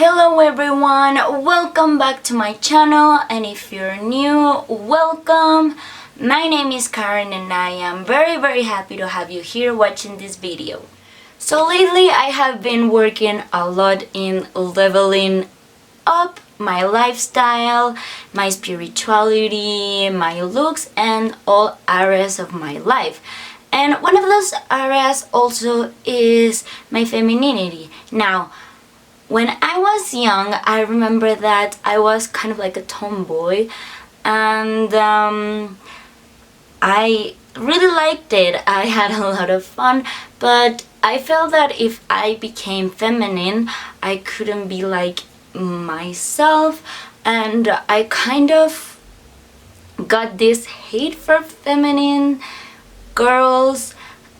Hello everyone, welcome back to my channel, and if you're new, welcome. My name is Karen and I am very happy to have you here watching this video. So lately I have been working a lot in leveling up my lifestyle, my spirituality, my looks, and all areas of my life. And one of those areas also is my femininity. Now, when I was young, I remember that I was kind of like a tomboy, and I really liked it. I had a lot of fun, but I felt that if I became feminine, I couldn't be like myself, and I kind of got this hate for feminine girls,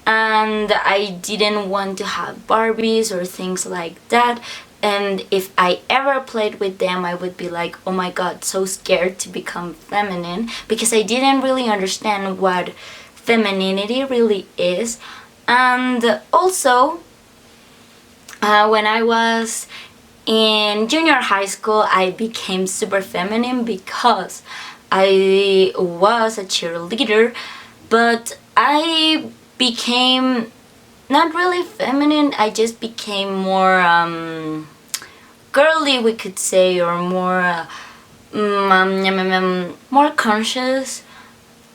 and I didn't want to have Barbies or things like that. And if I ever played with them, I would be like, oh my god, so scared to become feminine, because I didn't really understand what femininity really is. And also, when I was in junior high school, I became super feminine because I was a cheerleader, but I became not really feminine. I just became more girly, we could say, or more more conscious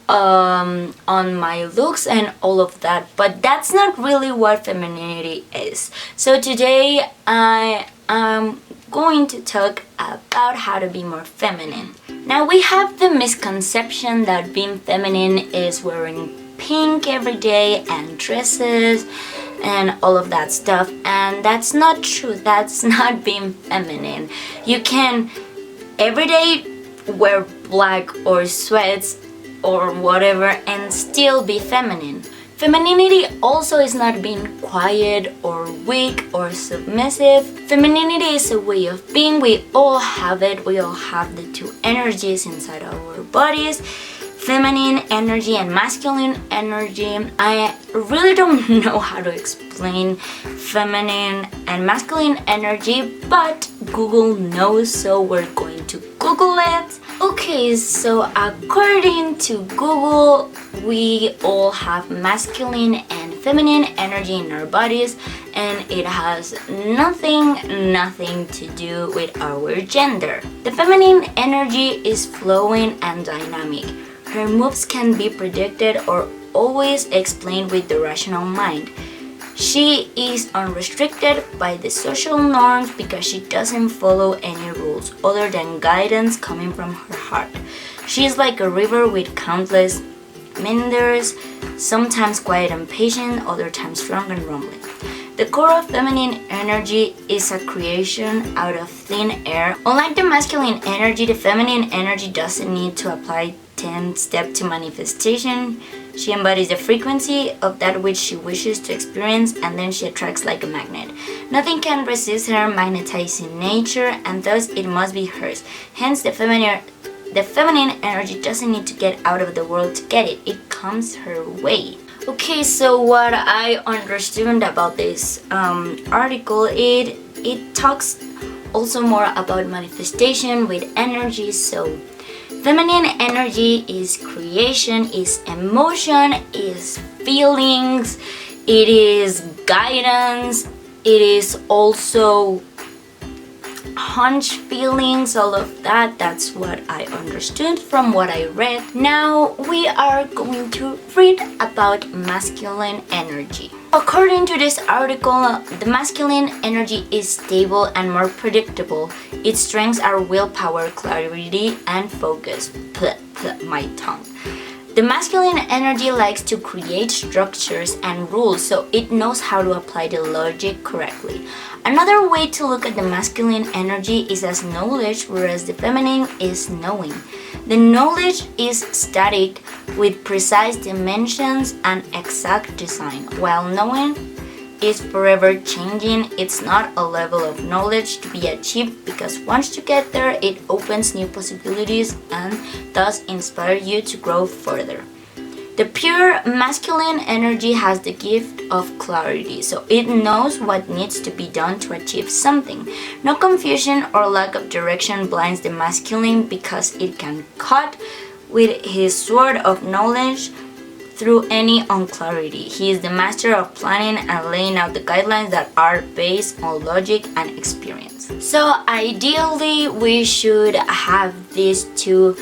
on my looks and all of that. But that's not really what femininity is. So today I am going to talk about how to be more feminine. Now, we have the misconception that being feminine is wearing pink every day and dresses and all of that stuff, and that's not true. That's not being feminine. You can every day wear black or sweats or whatever and still be feminine. Femininity also is not being quiet or weak or submissive. Femininity is a way of being. We all have it. We all have the two energies inside our bodies, feminine energy and masculine energy. I really don't know how to explain feminine and masculine energy, but Google knows, so we're going to Google it. Okay, so according to Google, we all have masculine and feminine energy in our bodies, and it has nothing to do with our gender. The feminine energy is flowing and dynamic. Her moves can be predicted or always explained with the rational mind. She is unrestricted by the social norms because she doesn't follow any rules other than guidance coming from her heart. She is like a river with countless meanders, sometimes quiet and patient, other times strong and rumbling. The core of feminine energy is a creation out of thin air. Unlike the masculine energy, the feminine energy doesn't need to apply 10-step to manifestation. She embodies the frequency of that which she wishes to experience, and then she attracts like a magnet. Nothing can resist her magnetizing nature, and thus it must be hers. Hence, the feminine energy doesn't need to get out of the world to get it. It comes her way. Okay, so what I understood about this article, it talks also more about manifestation with energy. So feminine energy is creation, is emotion, is feelings, it is guidance, it is also hunch feelings, all of that. That's what I understood from what I read. Now we are going to read about masculine energy. According to this article, the masculine energy is stable and more predictable. Its strengths are willpower, clarity, and focus. My tongue. The masculine energy likes to create structures and rules, so it knows how to apply the logic correctly. Another way to look at the masculine energy is as knowledge, whereas the feminine is knowing. The knowledge is static with precise dimensions and exact design, while knowing is forever changing. It's not a level of knowledge to be achieved, because once you get there, it opens new possibilities and thus inspire you to grow further. The pure masculine energy has the gift of clarity, so it knows what needs to be done to achieve something. No confusion or lack of direction blinds the masculine because it can cut with his sword of knowledge through any unclarity. He is the master of planning and laying out the guidelines that are based on logic and experience. So ideally, we should have these two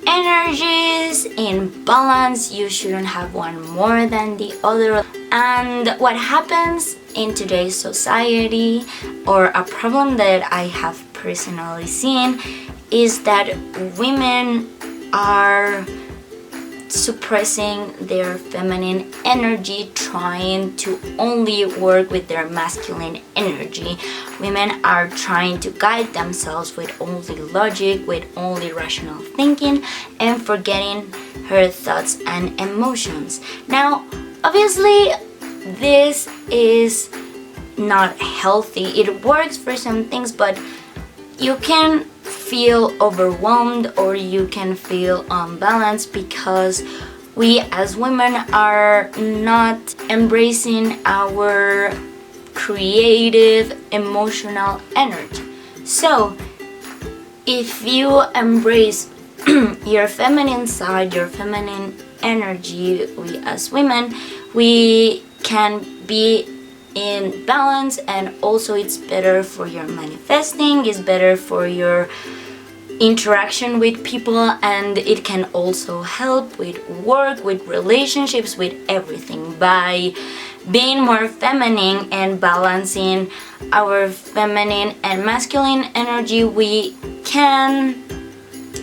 energies in balance. You shouldn't have one more than the other. And what happens in today's society, or a problem that I have personally seen, is that women are suppressing their feminine energy, trying to only work with their masculine energy. Women are trying to guide themselves with only logic, with only rational thinking, and forgetting her thoughts and emotions. Now, obviously, this is not healthy. It works for some things, but you can feel overwhelmed or you can feel unbalanced because we as women are not embracing our creative emotional energy. So if you embrace your feminine side, your feminine energy, we as women, we can be in balance, and also it's better for your manifesting, it's better for your interaction with people, and it can also help with work, with relationships, with everything. By being more feminine and balancing our feminine and masculine energy, we can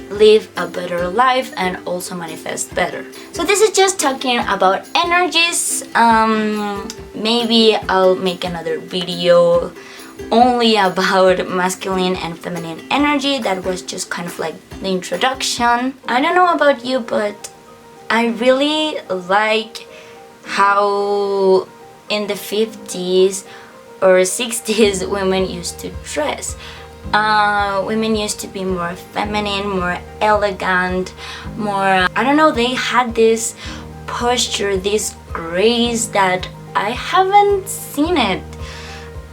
live a better life and also manifest better. So this is just talking about energies. Maybe I'll make another video only about masculine and feminine energy. That was just kind of like the introduction. I don't know about you, but I really like how in the 50s or 60s women used to dress. Women used to be more feminine, more elegant, more, I don't know, they had this posture, this grace that I haven't seen it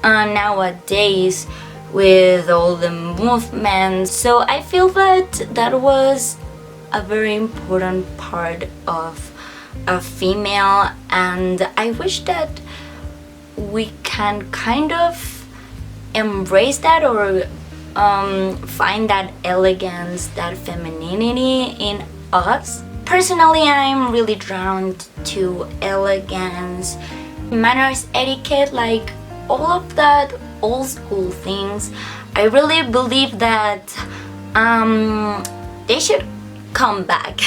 nowadays with all the movements. So I feel that that was a very important part of a female, and I wish that we can kind of embrace that, or find that elegance, that femininity in us. Personally, I'm really drawn to elegance, manners, etiquette, like all of that old school things. I really believe that they should come back.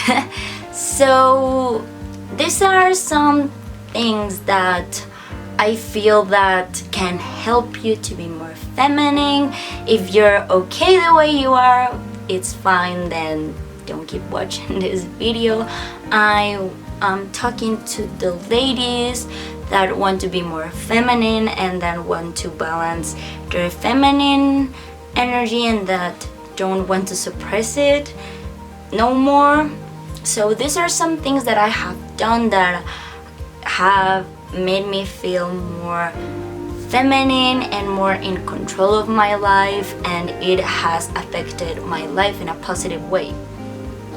So these are some things that I feel that can help you to be more feminine. If you're okay the way you are, it's fine, then don't keep watching this video. I am talking to the ladies that want to be more feminine and that want to balance their feminine energy and that don't want to suppress it no more. So these are some things that I have done that have made me feel more feminine and more in control of my life, and it has affected my life in a positive way.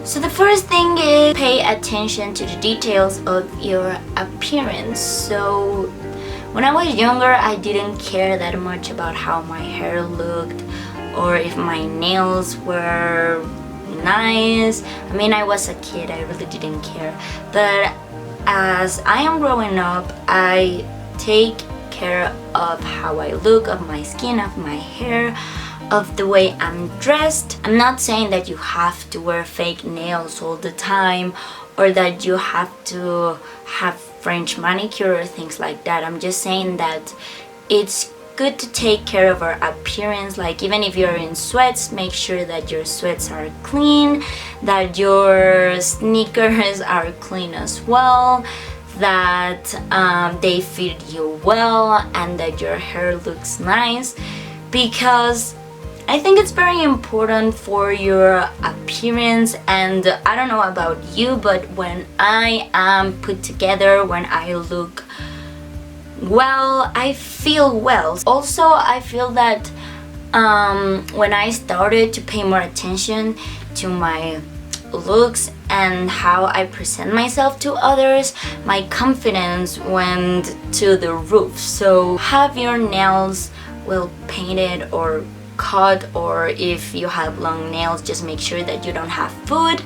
So the first thing is pay attention to the details of your appearance. So when I was younger, I didn't care that much about how my hair looked or if my nails were nice. I mean, I was a kid, I really didn't care. But as I am growing up, I take care of how I look, of my skin, of my hair, of the way I'm dressed. I'm not saying that you have to wear fake nails all the time or that you have to have French manicure or things like that. I'm just saying that it's good to take care of our appearance. Like, even if you're in sweats, make sure that your sweats are clean, that your sneakers are clean as well, that they fit you well, and that your hair looks nice. Because I think it's very important for your appearance, and I don't know about you, but when I am put together, when I look well, I feel well. Also, I feel that when I started to pay more attention to my looks and how I present myself to others, my confidence went to the roof. So have your nails well painted or cut, or if you have long nails, just make sure that you don't have food.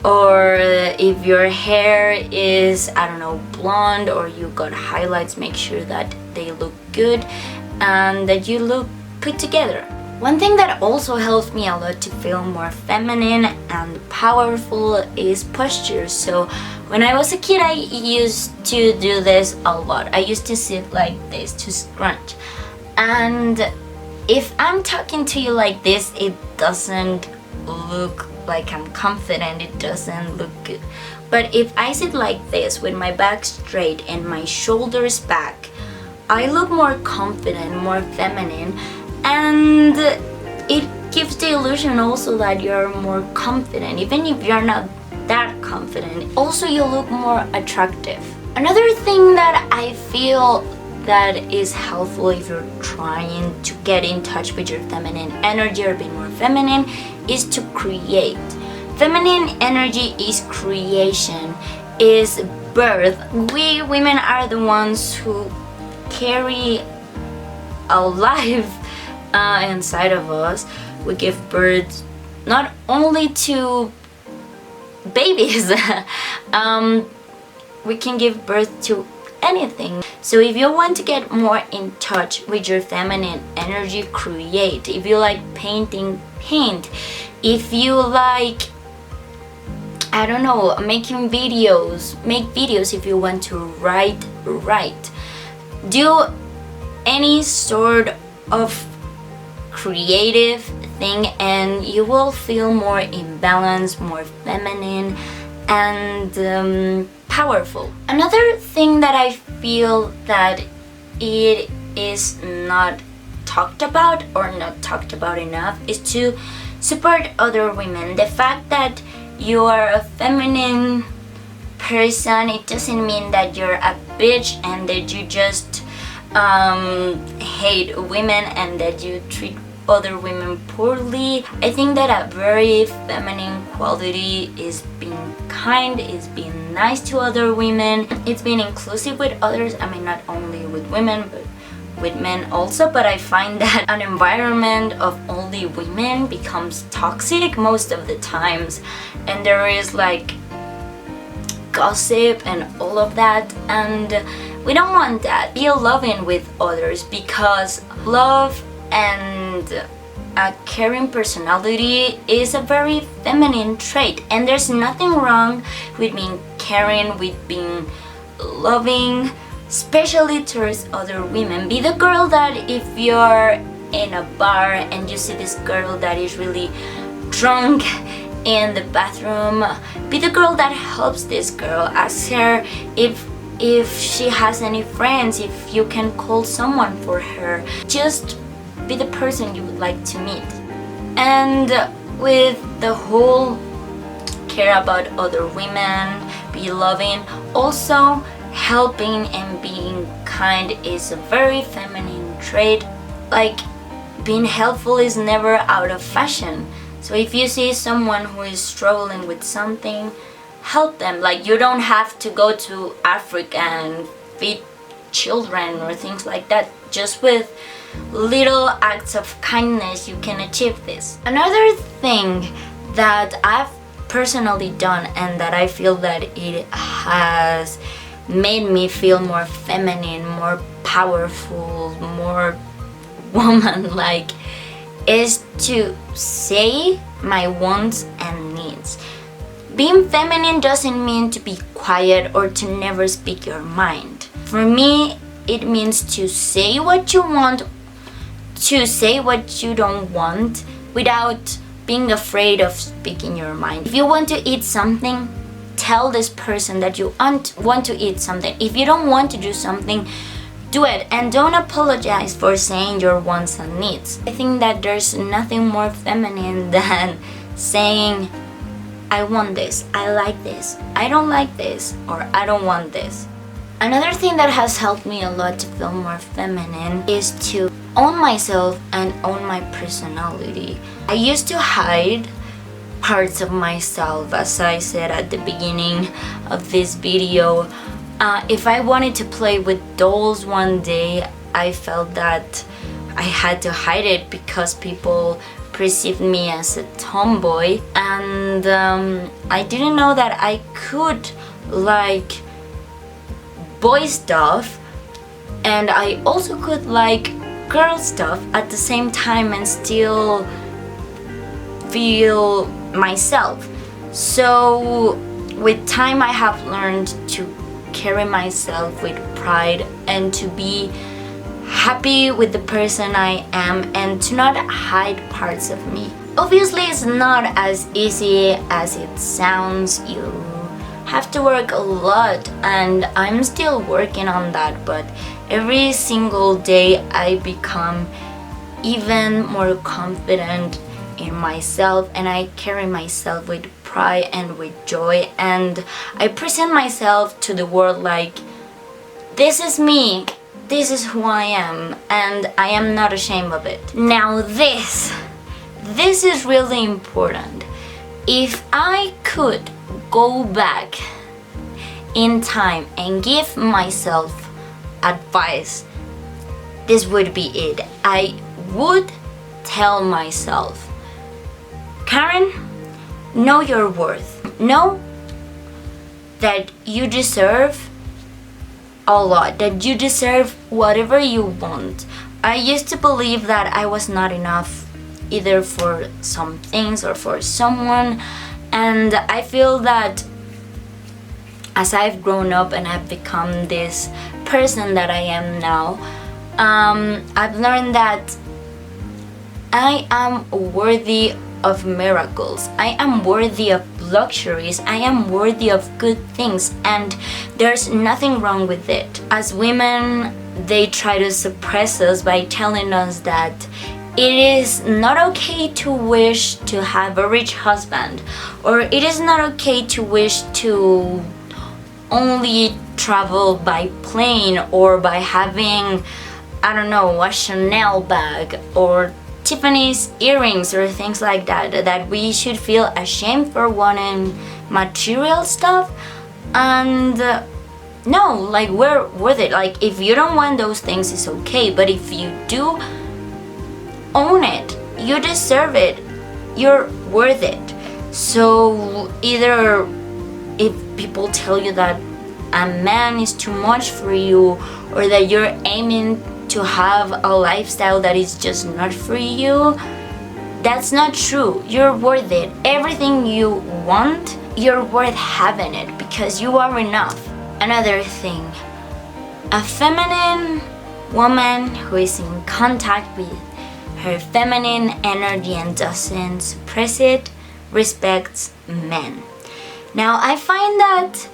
Or if your hair is, I don't know, blonde, or you got highlights, make sure that they look good and that you look put together. One thing that also helps me a lot to feel more feminine and powerful is posture. So when I was a kid, I used to do this a lot. I used to sit like this, to scrunch. And if I'm talking to you like this, it doesn't look like I'm confident, it doesn't look good. But if I sit like this with my back straight and my shoulders back, I look more confident, more feminine, and it gives the illusion also that you're more confident, even if you're not that confident. Also, you look more attractive. Another thing that I feel that is helpful if you're trying to get in touch with your feminine energy or be more feminine is to create. Feminine energy is creation, is birth. We women are the ones who carry a life inside of us. We give birth not only to babies, we can give birth to anything. So if you want to get more in touch with your feminine energy, create. If you like painting, paint. If you like, I don't know, making videos, make videos. If you want to write, write. Do any sort of creative thing and you will feel more in balance, more feminine and powerful. Another thing that I feel that it is not talked about or not talked about enough is to support other women. The fact that you are a feminine person, it doesn't mean that you're a bitch and that you just hate women and that you treat other women poorly. I think that a very feminine quality is being kind, is being nice to other women, it's being inclusive with others. I mean, not only with women but with men also. But I find that an environment of only women becomes toxic most of the times, and there is like gossip and all of that, and we don't want that. Be loving with others, because love and a caring personality is a very feminine trait, and there's nothing wrong with being caring, with being loving, especially towards other women. Be the girl that if you're in a bar and you see this girl that is really drunk in the bathroom, be the girl that helps this girl. Ask her if she has any friends, if you can call someone for her. Just be the person you would like to meet. And with the whole care about other women, be loving, also helping and being kind is a very feminine trait. Like, being helpful is never out of fashion. So if you see someone who is struggling with something, help them. Like, you don't have to go to Africa and feed children or things like that. Just with little acts of kindness you can achieve this. Another thing that I've personally done and that I feel that it has made me feel more feminine, more powerful, more woman-like is to say my wants and needs. Being feminine doesn't mean to be quiet or to never speak your mind. For me, it means to say what you want, to say what you don't want without being afraid of speaking your mind. If you want to eat something, tell this person that you want to eat something. If you don't want to do something, do it, and don't apologize for saying your wants and needs. I think that there's nothing more feminine than saying, I want this, I like this, I don't like this, or I don't want this. Another thing that has helped me a lot to feel more feminine is to own myself and own my personality. I used to hide parts of myself, as I said at the beginning of this video. If I wanted to play with dolls one day, I felt that I had to hide it because people perceived me as a tomboy, and I didn't know that I could like boy stuff and I also could like girl stuff at the same time and still feel myself. So with time I have learned to carry myself with pride and to be happy with the person I am and to not hide parts of me. Obviously it's not as easy as it sounds. You have to work a lot and I'm still working on that, but every single day I become even more confident in myself and I carry myself with pride and with joy, and I present myself to the world like, this is me, this is who I am, and I am not ashamed of it. Now this is really important. If I could go back in time and give myself advice, this would be it. I would tell myself, Karen, know your worth. Know that you deserve a lot, that you deserve whatever you want. I used to believe that I was not enough either for some things or for someone, and I feel that as I've grown up and I've become this person that I am now, I've learned that I am worthy of miracles. I am worthy of luxuries. I am worthy of good things, and there's nothing wrong with it. As women, they try to suppress us by telling us that it is not okay to wish to have a rich husband, or it is not okay to wish to only travel by plane or by having, I don't know, a Chanel bag or Tiffany's earrings or things like that, that we should feel ashamed for wanting material stuff. And no, like, we're worth it. Like, if you don't want those things, it's okay, but if you do, own it. You deserve it. You're worth it. So either if people tell you that a man is too much for you, or that you're aiming to have a lifestyle that is just not for you, that's not true. You're worth it. Everything you want, you're worth having it because you are enough. Another thing, a feminine woman who is in contact with her feminine energy and doesn't suppress it respects men. Now I find that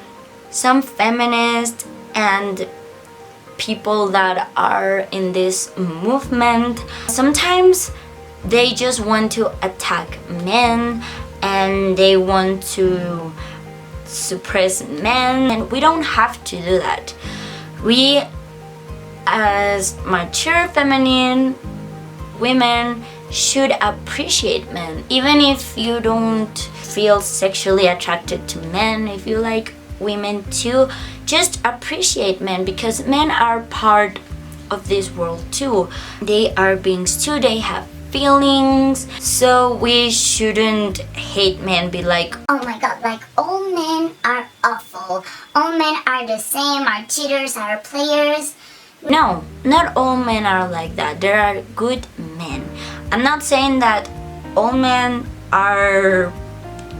some feminists and people that are in this movement, sometimes they just want to attack men and they want to suppress men, and we don't have to do that. We, as mature feminine women, should appreciate men. Even if you don't feel sexually attracted to men, if you like women too, just appreciate men, because men are part of this world too. They are beings too, they have feelings, so we shouldn't hate men, be like, oh my god, like all men are awful, all men are the same, are cheaters, are players. No, not all men are like that. There are good men. I'm not saying that all men are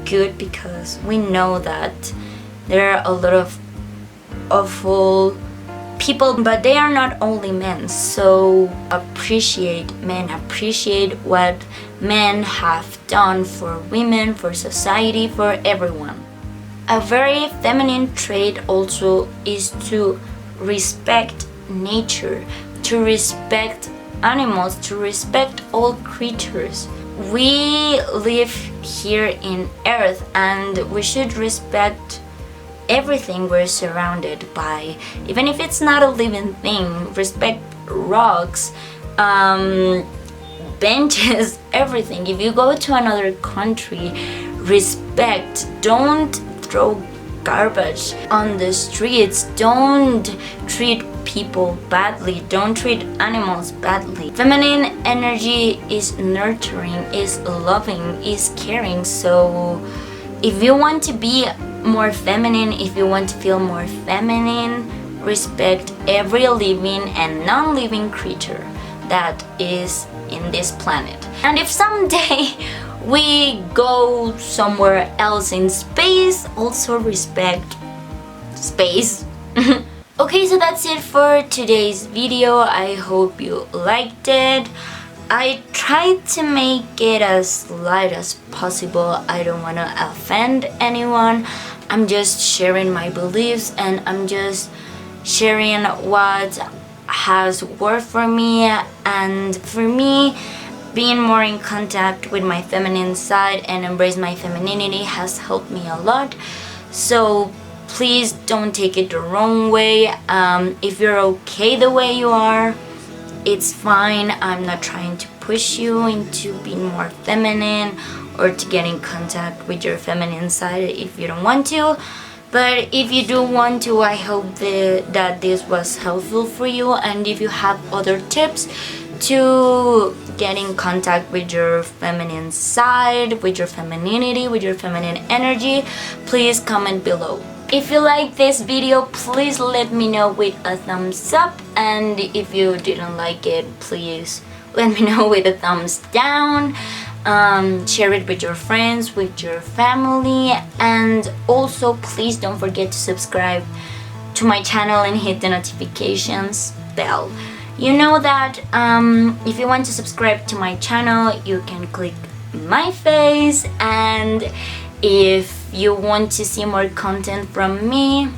good, because we know that there are a lot of awful people, but they are not only men. So appreciate men, appreciate what men have done for women, for society, for everyone. A very feminine trait also is to respect nature, to respect animals, to respect all creatures. We live here in Earth and we should respect everything we're surrounded by. Even if it's not a living thing, respect rocks, benches, everything. If you go to another country, respect. Don't throw garbage on the streets. Don't treat people badly. Don't treat animals badly. Feminine energy is nurturing, is loving, is caring. So if you want to be more feminine, if you want to feel more feminine, respect every living and non-living creature that is in this planet. And if someday we go somewhere else in space, also respect space. Okay, so that's it for today's video. I hope you liked it. I tried to make it as light as possible. I don't want to offend anyone. I'm just sharing my beliefs and I'm just sharing what has worked for me. And for me, being more in contact with my feminine side and embrace my femininity has helped me a lot. So please don't take it the wrong way. If you're okay the way you are, it's fine. I'm not trying to push you into being more feminine or to get in contact with your feminine side if you don't want to. But if you do want to, I hope that this was helpful for you. And if you have other tips to get in contact with your feminine side, with your femininity, with your feminine energy, please comment below. If you like this video, please let me know with a thumbs up, and if you didn't like it, please let me know with a thumbs down. Share it with your friends, with your family, and also please don't forget to subscribe to my channel and hit the notifications bell. You know that if you want to subscribe to my channel, you can click my face, and if you want to see more content from me,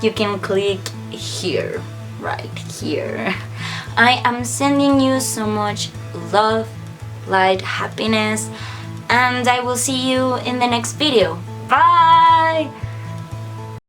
you can click here, right here. I am sending you so much love, light, happiness, and I will see you in the next video. Bye!